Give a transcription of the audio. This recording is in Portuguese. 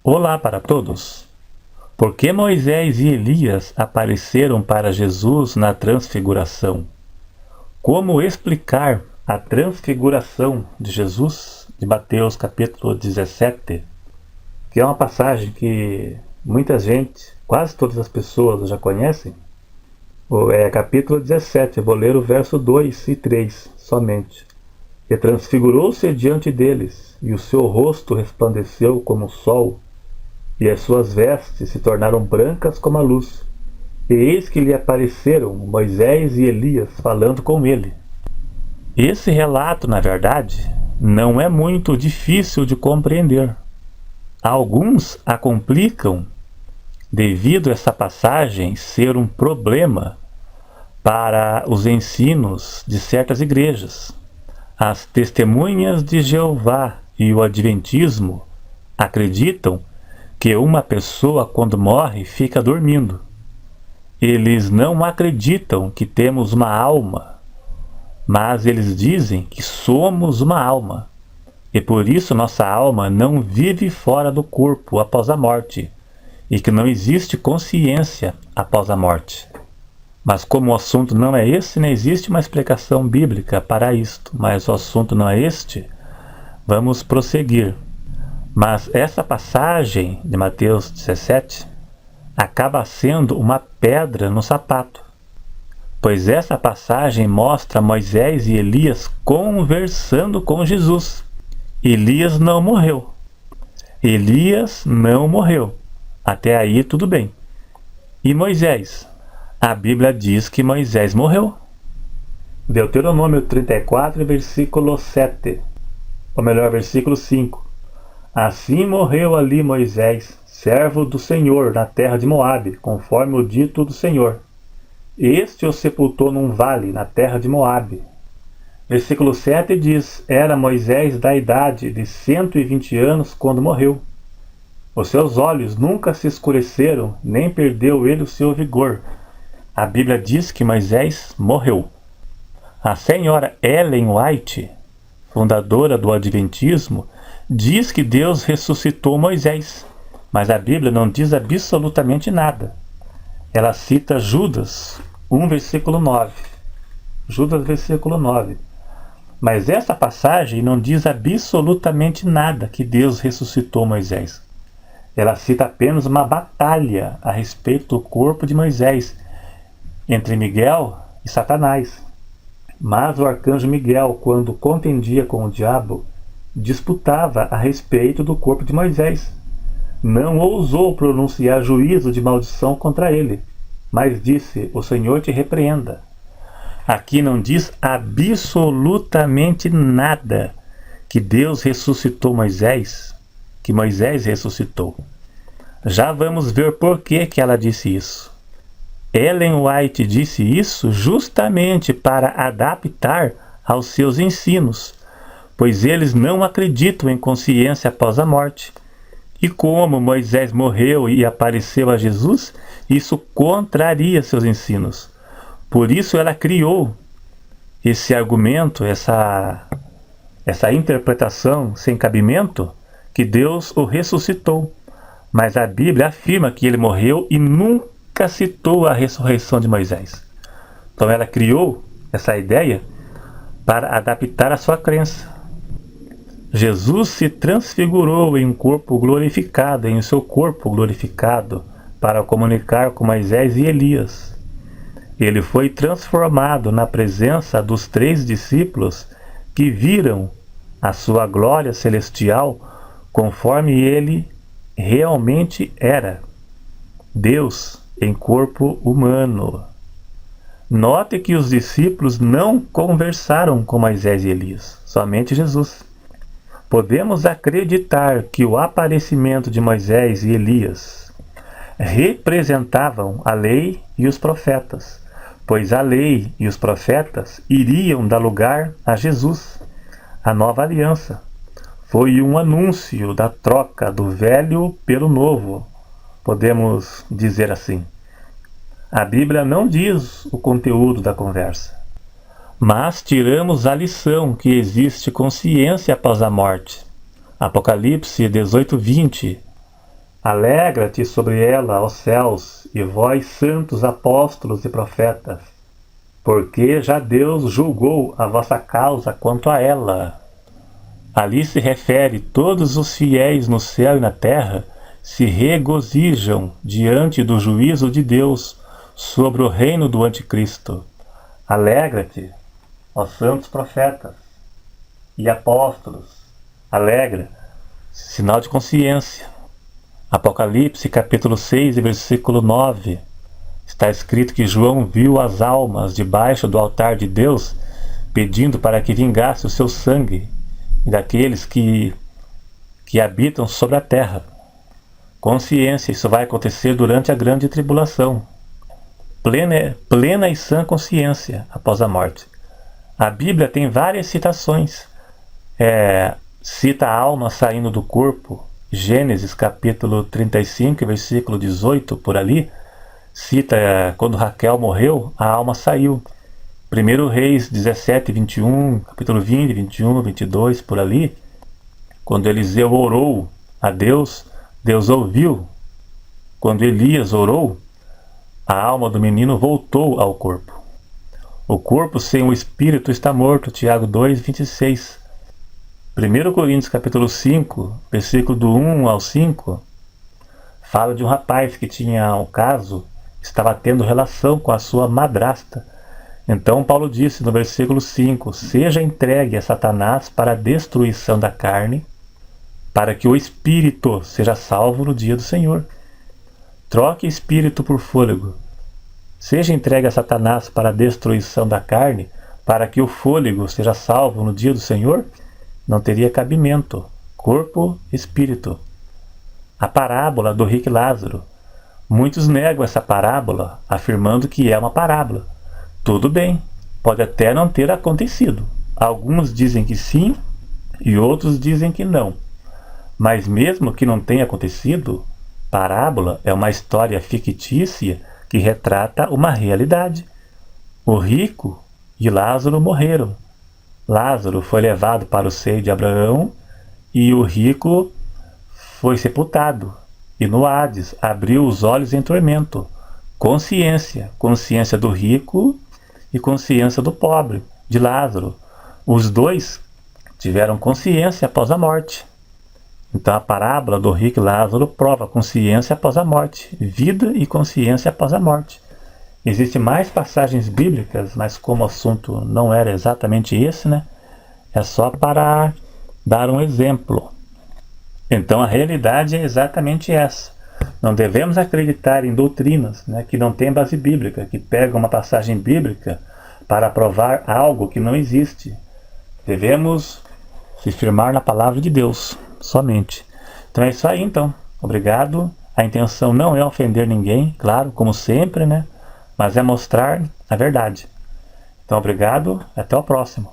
Olá para todos! Por que Moisés e Elias apareceram para Jesus na transfiguração? Como explicar a transfiguração de Jesus, de Mateus capítulo 17, que é uma passagem que muita gente, quase todas as pessoas já conhecem? É capítulo 17, eu vou ler o verso 2 e 3 somente. E transfigurou-se diante deles, e o seu rosto resplandeceu como o sol, e as suas vestes se tornaram brancas como a luz. E eis que lhe apareceram Moisés e Elias falando com ele. Esse relato, na verdade, não é muito difícil de compreender. Alguns a complicam devido a essa passagem ser um problema para os ensinos de certas igrejas. As testemunhas de Jeová e o adventismo acreditam que uma pessoa, quando morre, fica dormindo. Eles não acreditam que temos uma alma, mas eles dizem que somos uma alma, e por isso nossa alma não vive fora do corpo após a morte, e que não existe consciência após a morte. Mas como o assunto não é esse, não existe uma explicação bíblica para isto, mas o assunto não é este, vamos prosseguir. Mas essa passagem de Mateus 17 acaba sendo uma pedra no sapato, pois essa passagem mostra Moisés e Elias conversando com Jesus. Elias não morreu. Elias não morreu. Até aí tudo bem. E Moisés? A Bíblia diz que Moisés morreu. Deuteronômio 34, versículo 7. Ou melhor, versículo 5. Assim morreu ali Moisés, servo do Senhor, na terra de Moabe, conforme o dito do Senhor. Este o sepultou num vale, na terra de Moabe. Versículo 7 diz: Era Moisés da idade de 120 anos quando morreu. Os seus olhos nunca se escureceram, nem perdeu ele o seu vigor. A Bíblia diz que Moisés morreu. A senhora Ellen White, fundadora do Adventismo, diz que Deus ressuscitou Moisés, mas a Bíblia não diz absolutamente nada. Ela cita Judas 1, versículo 9. Judas, versículo 9. Mas essa passagem não diz absolutamente nada que Deus ressuscitou Moisés. Ela cita apenas uma batalha a respeito do corpo de Moisés entre Miguel e Satanás. Mas o arcanjo Miguel, quando contendia com o diabo, disputava a respeito do corpo de Moisés. Não ousou pronunciar juízo de maldição contra ele, mas disse: o Senhor te repreenda. Aqui não diz absolutamente nada que Deus ressuscitou Moisés, que Moisés ressuscitou. Já vamos ver por que ela disse isso. Ellen White disse isso justamente para adaptar aos seus ensinos, pois eles não acreditam em consciência após a morte. E como Moisés morreu e apareceu a Jesus, isso contraria seus ensinos. Por isso ela criou esse argumento, essa interpretação sem cabimento, que Deus o ressuscitou. Mas a Bíblia afirma que ele morreu e nunca citou a ressurreição de Moisés. Então ela criou essa ideia para adaptar a sua crença. Jesus se transfigurou em um corpo glorificado, em seu corpo glorificado, para comunicar com Moisés e Elias. Ele foi transformado na presença dos 3 discípulos que viram a sua glória celestial conforme ele realmente era, Deus em corpo humano. Note que os discípulos não conversaram com Moisés e Elias, somente Jesus. Podemos acreditar que o aparecimento de Moisés e Elias representavam a lei e os profetas, pois a lei e os profetas iriam dar lugar a Jesus, a nova aliança. Foi um anúncio da troca do velho pelo novo, podemos dizer assim. A Bíblia não diz o conteúdo da conversa, mas tiramos a lição que existe consciência após a morte. Apocalipse 18:20 Alegra-te sobre ela, ó céus, e vós, santos apóstolos e profetas, porque já Deus julgou a vossa causa quanto a ela. Ali se refere: todos os fiéis no céu e na terra se regozijam diante do juízo de Deus sobre o reino do anticristo. Alegra-te, ó santos profetas e apóstolos. Alegra, sinal de consciência. Apocalipse capítulo 6 e versículo 9. Está escrito que João viu as almas debaixo do altar de Deus, pedindo para que vingasse o seu sangue e daqueles que habitam sobre a terra. Consciência, isso vai acontecer durante a grande tribulação. Plena e sã consciência após a morte. A Bíblia tem várias citações. Cita a alma saindo do corpo, Gênesis capítulo 35, versículo 18, por ali. Cita quando Raquel morreu, a alma saiu. 1 Reis 17, 21, capítulo 20, 21, 22, por ali. Quando Eliseu orou a Deus, Deus ouviu. Quando Elias orou, a alma do menino voltou ao corpo. O corpo sem o espírito está morto, Tiago 2, 26. 1 Coríntios capítulo 5, versículo do 1 ao 5, fala de um rapaz que tinha um caso, estava tendo relação com a sua madrasta. Então Paulo disse no versículo 5: seja entregue a Satanás para a destruição da carne, para que o espírito seja salvo no dia do Senhor. Troque espírito por fôlego. Seja entregue a Satanás para a destruição da carne, para que o fôlego seja salvo no dia do Senhor. Não teria cabimento. Corpo, espírito. A parábola do rico e Lázaro. Muitos negam essa parábola, afirmando que é uma parábola. Tudo bem, pode até não ter acontecido. Alguns dizem que sim e outros dizem que não. Mas mesmo que não tenha acontecido, parábola é uma história fictícia que retrata uma realidade. O rico e Lázaro morreram. Lázaro foi levado para o seio de Abraão e o rico foi sepultado. E no Hades abriu os olhos em tormento. Consciência do rico e consciência do pobre, de Lázaro. Os dois tiveram consciência após a morte. Então a parábola do rico e Lázaro prova consciência após a morte, vida e consciência após a morte. Existem mais passagens bíblicas, mas como o assunto não era exatamente esse, é só para dar um exemplo. Então a realidade é exatamente essa. Não devemos acreditar em doutrinas que não têm base bíblica, que pegam uma passagem bíblica para provar algo que não existe. Devemos se firmar na palavra de Deus, somente. Então é isso aí, então. Obrigado. A intenção não é ofender ninguém, claro, como sempre, mas é mostrar a verdade. Então obrigado, até o próximo.